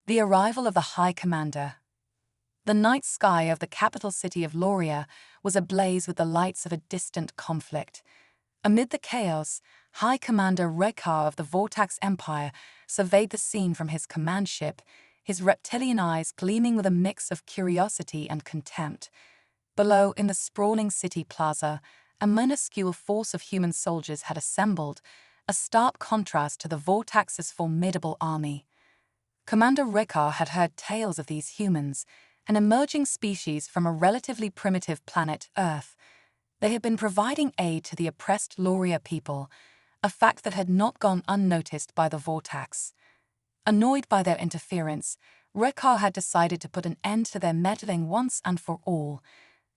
The arrival of the High Commander. The night sky of the capital city of Loria was ablaze with the lights of a distant conflict. Amid the chaos, High Commander Rekar of the Vortax Empire surveyed the scene from his command ship, his reptilian eyes gleaming with a mix of curiosity and contempt. Below, in the sprawling city plaza, a minuscule force of human soldiers had assembled, a stark contrast to the Vortax's formidable army. Commander Rekar had heard tales of these humans, an emerging species from a relatively primitive planet, Earth. They had been providing aid to the oppressed Loria people, a fact that had not gone unnoticed by the Vortax. Annoyed by their interference, Rekar had decided to put an end to their meddling once and for all.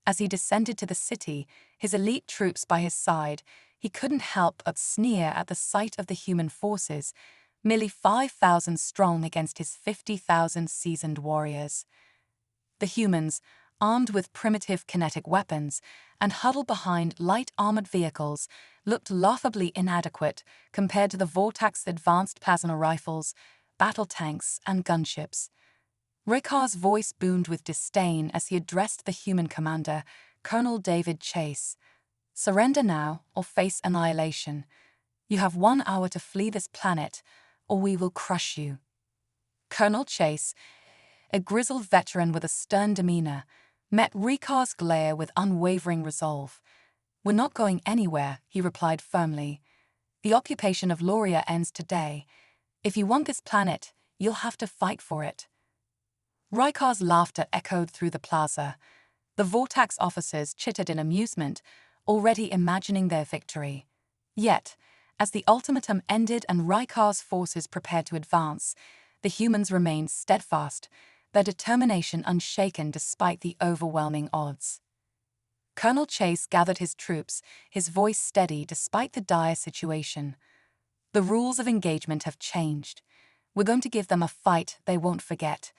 As he descended to the city, his elite troops by his side, he couldn't help but sneer at the sight of the human forces, merely 5,000 strong against his 50,000 seasoned warriors. The humans, armed with primitive kinetic weapons and huddled behind light armored vehicles, looked laughably inadequate compared to the Vortax's advanced plasma rifles, battle tanks, and gunships. Rekar's voice boomed with disdain as he addressed the human commander, Colonel David Chase. "Surrender now, or face annihilation. You have 1 hour to flee this planet, or we will crush you." Colonel Chase, a grizzled veteran with a stern demeanor, met Rekar's glare with unwavering resolve. "We're not going anywhere," he replied firmly. "The occupation of Loria ends today. If you want this planet, you'll have to fight for it." Rekar's laughter echoed through the plaza. The Vortax officers chittered in amusement, already imagining their victory. Yet, as the ultimatum ended and Rekar's forces prepared to advance, the humans remained steadfast, their determination unshaken despite the overwhelming odds. Colonel Chase gathered his troops, his voice steady despite the dire situation. "The rules of engagement have changed. We're going to give them a fight they won't forget.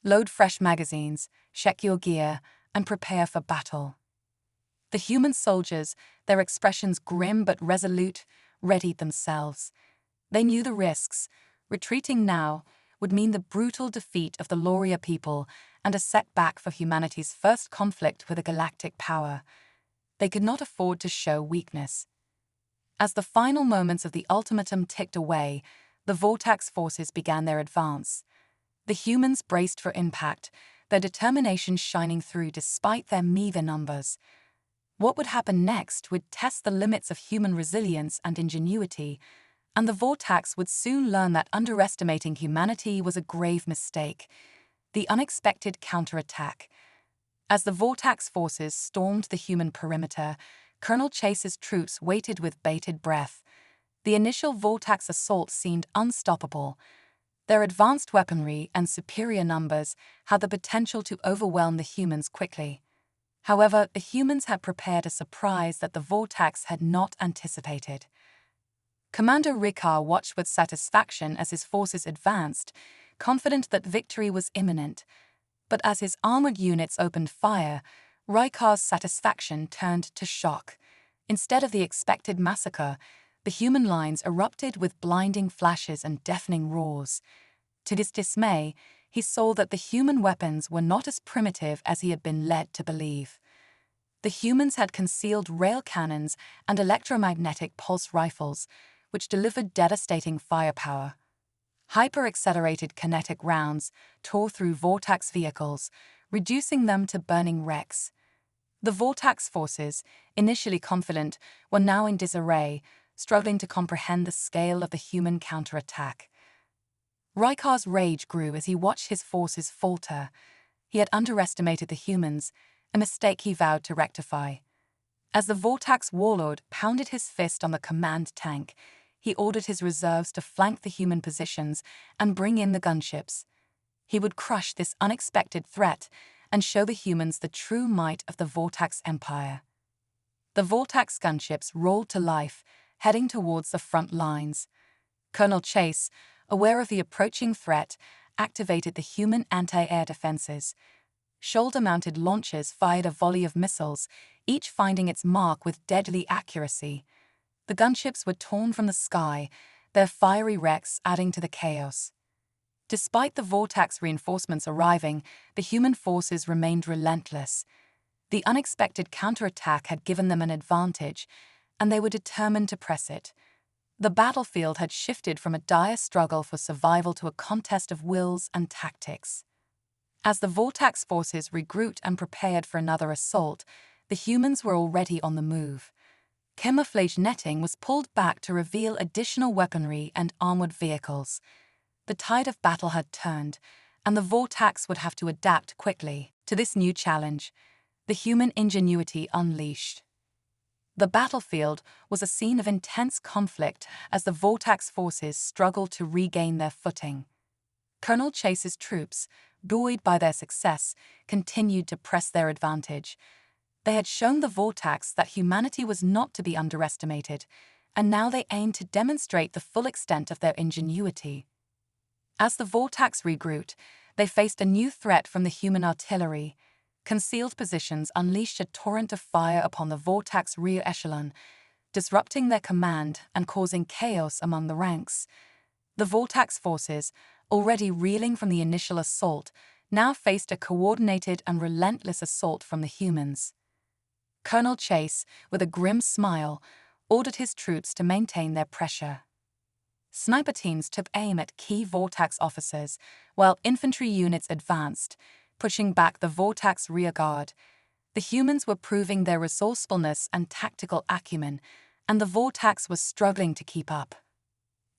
Load fresh magazines, check your gear, and prepare for battle." The human soldiers, their expressions grim but resolute, readied themselves. They knew the risks. Retreating now would mean the brutal defeat of the Loria people and a setback for humanity's first conflict with a galactic power. They could not afford to show weakness. As the final moments of the ultimatum ticked away, the Vortax forces began their advance. The humans braced for impact, their determination shining through despite their meager numbers. What would happen next would test the limits of human resilience and ingenuity, and the Vortax would soon learn that underestimating humanity was a grave mistake. The unexpected counterattack. As the Vortax forces stormed the human perimeter, Colonel Chase's troops waited with bated breath. The initial Vortax assault seemed unstoppable. Their advanced weaponry and superior numbers had the potential to overwhelm the humans quickly. However, the humans had prepared a surprise that the Vortax had not anticipated. Commander Rekar watched with satisfaction as his forces advanced, confident that victory was imminent. But as his armored units opened fire, Rekar's satisfaction turned to shock. Instead of the expected massacre, the human lines erupted with blinding flashes and deafening roars. To his dismay, he saw that the human weapons were not as primitive as he had been led to believe. The humans had concealed rail cannons and electromagnetic pulse rifles, which delivered devastating firepower. Hyper-accelerated kinetic rounds tore through Vortax vehicles, reducing them to burning wrecks. The Vortax forces, initially confident, were now in disarray, struggling to comprehend the scale of the human counterattack. Rekar's rage grew as he watched his forces falter. He had underestimated the humans, a mistake he vowed to rectify. As the Vortax warlord pounded his fist on the command tank, he ordered his reserves to flank the human positions and bring in the gunships. He would crush this unexpected threat and show the humans the true might of the Vortax Empire. The Vortax gunships rolled to life, heading towards the front lines. Colonel Chase, aware of the approaching threat, activated the human anti-air defenses. Shoulder-mounted launchers fired a volley of missiles, each finding its mark with deadly accuracy. The gunships were torn from the sky, their fiery wrecks adding to the chaos. Despite the Vortex reinforcements arriving, the human forces remained relentless. The unexpected counterattack had given them an advantage, and they were determined to press it. The battlefield had shifted from a dire struggle for survival to a contest of wills and tactics. As the Vortex forces regrouped and prepared for another assault, the humans were already on the move. Camouflage netting was pulled back to reveal additional weaponry and armored vehicles. The tide of battle had turned, and the Vortex would have to adapt quickly to this new challenge, the human ingenuity unleashed. The battlefield was a scene of intense conflict as the Vortex forces struggled to regain their footing. Colonel Chase's troops, buoyed by their success, continued to press their advantage. They had shown the Vortex that humanity was not to be underestimated, and now they aimed to demonstrate the full extent of their ingenuity. As the Vortex regrouped, they faced a new threat from the human artillery. Concealed positions unleashed a torrent of fire upon the Vortex rear echelon, disrupting their command and causing chaos among the ranks. The Vortex forces, already reeling from the initial assault, now faced a coordinated and relentless assault from the humans. Colonel Chase, with a grim smile, ordered his troops to maintain their pressure. Sniper teams took aim at key Vortex officers, while infantry units advanced, pushing back the Vortex rearguard. The humans were proving their resourcefulness and tactical acumen, and the Vortex was struggling to keep up.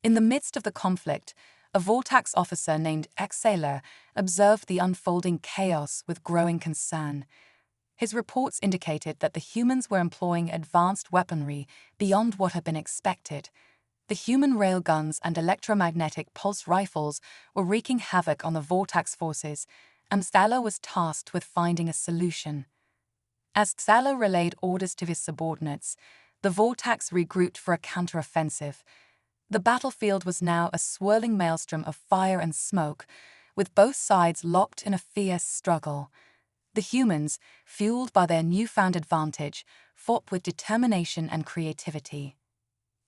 In the midst of the conflict, a Vortex officer named Sailor observed the unfolding chaos with growing concern. His reports indicated that the humans were employing advanced weaponry beyond what had been expected. The human railguns and electromagnetic pulse rifles were wreaking havoc on the Vortex forces, and Sailor was tasked with finding a solution. As Sailor relayed orders to his subordinates, the Vortex regrouped for a counteroffensive. The battlefield was now a swirling maelstrom of fire and smoke, with both sides locked in a fierce struggle. The humans, fueled by their newfound advantage, fought with determination and creativity.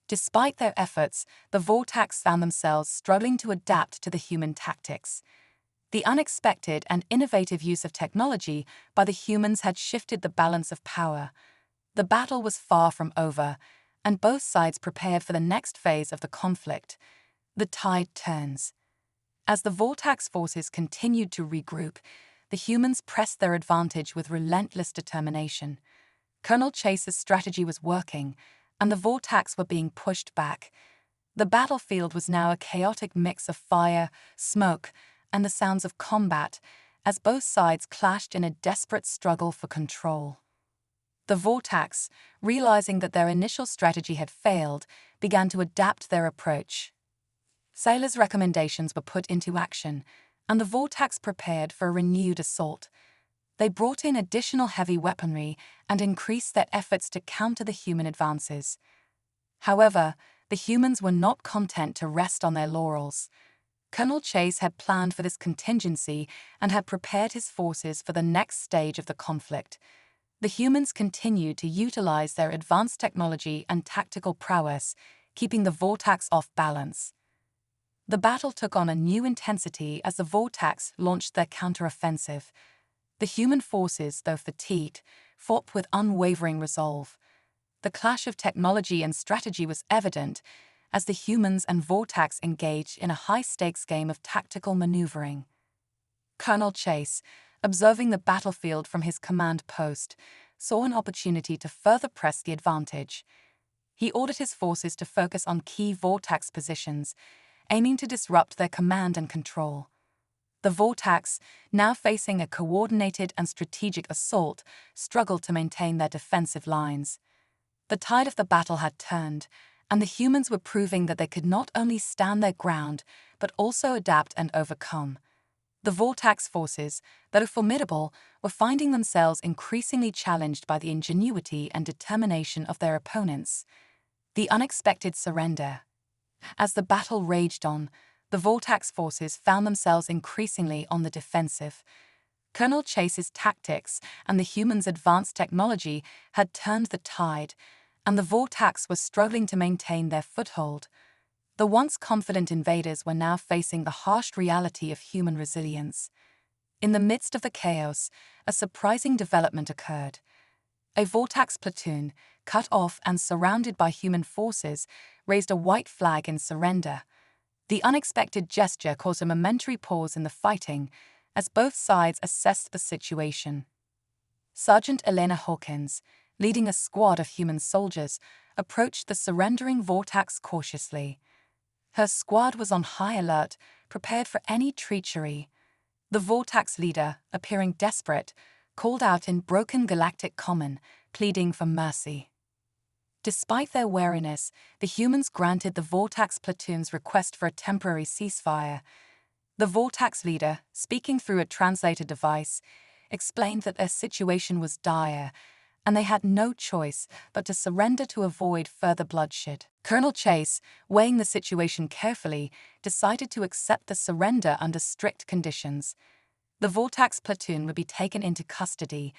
Despite their efforts, the Vortex found themselves struggling to adapt to the human tactics. The unexpected and innovative use of technology by the humans had shifted the balance of power. The battle was far from over, and both sides prepared for the next phase of the conflict. The tide turns. As the Vortex forces continued to regroup, the humans pressed their advantage with relentless determination. Colonel Chase's strategy was working, and the Vortex were being pushed back. The battlefield was now a chaotic mix of fire, smoke, and the sounds of combat, as both sides clashed in a desperate struggle for control. The Vortex, realizing that their initial strategy had failed, began to adapt their approach. Sailor's recommendations were put into action, and the Vortex prepared for a renewed assault. They brought in additional heavy weaponry and increased their efforts to counter the human advances. However, the humans were not content to rest on their laurels. Colonel Chase had planned for this contingency and had prepared his forces for the next stage of the conflict. The humans continued to utilize their advanced technology and tactical prowess, keeping the Vortex off balance. The battle took on a new intensity as the Vortex launched their counteroffensive. The human forces, though fatigued, fought with unwavering resolve. The clash of technology and strategy was evident as the humans and Vortex engaged in a high-stakes game of tactical maneuvering. Colonel Chase, observing the battlefield from his command post, saw an opportunity to further press the advantage. He ordered his forces to focus on key Vortex positions, aiming to disrupt their command and control. The Vortex, now facing a coordinated and strategic assault, struggled to maintain their defensive lines. The tide of the battle had turned, and the humans were proving that they could not only stand their ground, but also adapt and overcome. The Vortex forces, that are formidable, were finding themselves increasingly challenged by the ingenuity and determination of their opponents. The unexpected surrender. As the battle raged on, the Vortex forces found themselves increasingly on the defensive. Colonel Chase's tactics and the humans' advanced technology had turned the tide, and the Vortex was struggling to maintain their foothold. The once confident invaders were now facing the harsh reality of human resilience. In the midst of the chaos, a surprising development occurred. A Vortax platoon, cut off and surrounded by human forces, raised a white flag in surrender. The unexpected gesture caused a momentary pause in the fighting, as both sides assessed the situation. Sergeant Elena Hawkins, leading a squad of human soldiers, approached the surrendering Vortax cautiously. Her squad was on high alert, prepared for any treachery. The Vortax leader, appearing desperate, called out in broken galactic common, pleading for mercy. Despite their wariness, the humans granted the Vortax platoon's request for a temporary ceasefire. The Vortax leader, speaking through a translator device, explained that their situation was dire, and they had no choice but to surrender to avoid further bloodshed. Colonel Chase, weighing the situation carefully, decided to accept the surrender under strict conditions. The Vortax platoon would be taken into custody,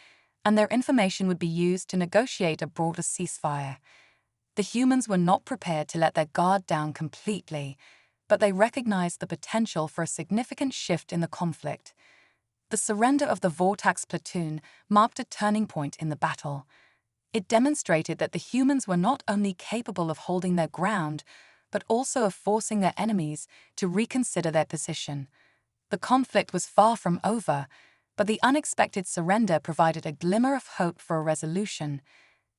and their information would be used to negotiate a broader ceasefire. The humans were not prepared to let their guard down completely, but they recognized the potential for a significant shift in the conflict. The surrender of the Vortax platoon marked a turning point in the battle. It demonstrated that the humans were not only capable of holding their ground, but also of forcing their enemies to reconsider their position. The conflict was far from over, but the unexpected surrender provided a glimmer of hope for a resolution,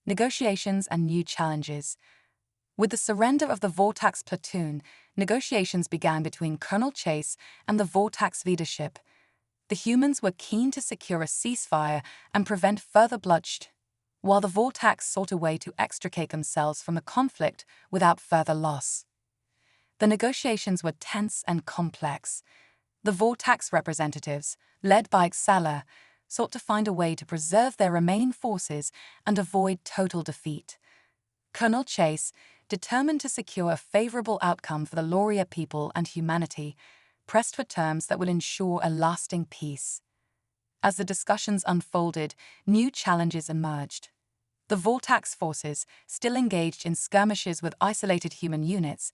negotiations, and new challenges. With the surrender of the Vortax platoon, negotiations began between Colonel Chase and the Vortax leadership. The humans were keen to secure a ceasefire and prevent further bloodshed, while the Vortax sought a way to extricate themselves from the conflict without further loss. The negotiations were tense and complex. The Vortax representatives, led by Xala, sought to find a way to preserve their remaining forces and avoid total defeat. Colonel Chase, determined to secure a favorable outcome for the Loria people and humanity, pressed for terms that would ensure a lasting peace. As the discussions unfolded, new challenges emerged. The Vortax forces, still engaged in skirmishes with isolated human units,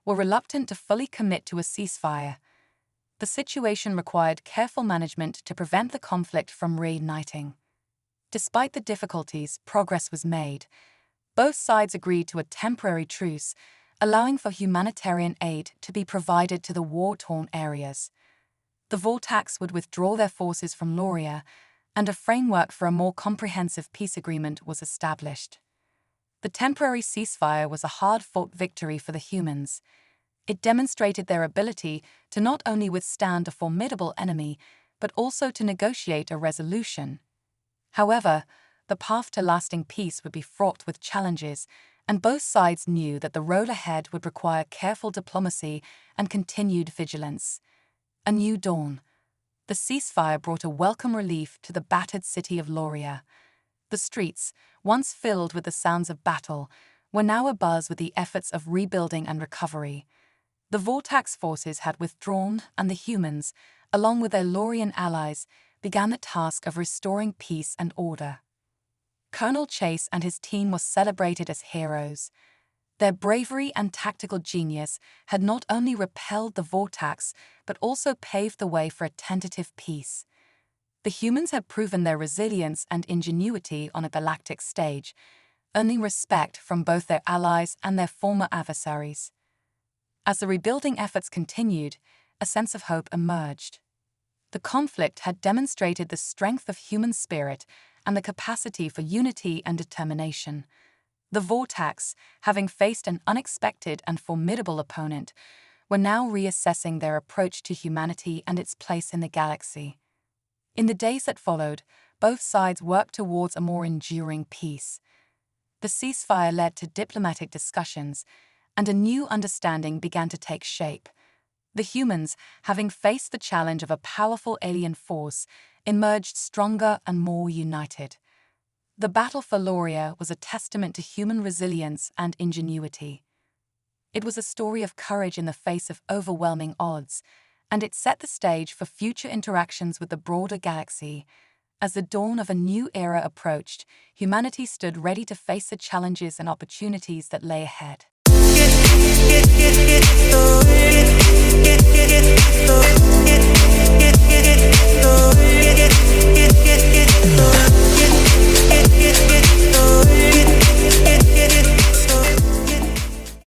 were reluctant to fully commit to a ceasefire. The situation required careful management to prevent the conflict from reigniting. Despite the difficulties, progress was made. Both sides agreed to a temporary truce, allowing for humanitarian aid to be provided to the war-torn areas. The Vortax would withdraw their forces from Loria, and a framework for a more comprehensive peace agreement was established. The temporary ceasefire was a hard-fought victory for the humans. It demonstrated their ability to not only withstand a formidable enemy, but also to negotiate a resolution. However, the path to lasting peace would be fraught with challenges, and both sides knew that the road ahead would require careful diplomacy and continued vigilance. A new dawn. The ceasefire brought a welcome relief to the battered city of Loria. The streets, once filled with the sounds of battle, were now abuzz with the efforts of rebuilding and recovery. The Vortax forces had withdrawn, and the humans, along with their Lorian allies, began the task of restoring peace and order. Colonel Chase and his team were celebrated as heroes. Their bravery and tactical genius had not only repelled the Vortax, but also paved the way for a tentative peace. The humans had proven their resilience and ingenuity on a galactic stage, earning respect from both their allies and their former adversaries. As the rebuilding efforts continued, a sense of hope emerged. The conflict had demonstrated the strength of human spirit and the capacity for unity and determination. The Vortax, having faced an unexpected and formidable opponent, were now reassessing their approach to humanity and its place in the galaxy. In the days that followed, both sides worked towards a more enduring peace. The ceasefire led to diplomatic discussions, and a new understanding began to take shape. The humans, having faced the challenge of a powerful alien force, emerged stronger and more united. The battle for Loria was a testament to human resilience and ingenuity. It was a story of courage in the face of overwhelming odds, and it set the stage for future interactions with the broader galaxy. As the dawn of a new era approached, humanity stood ready to face the challenges and opportunities that lay ahead. Get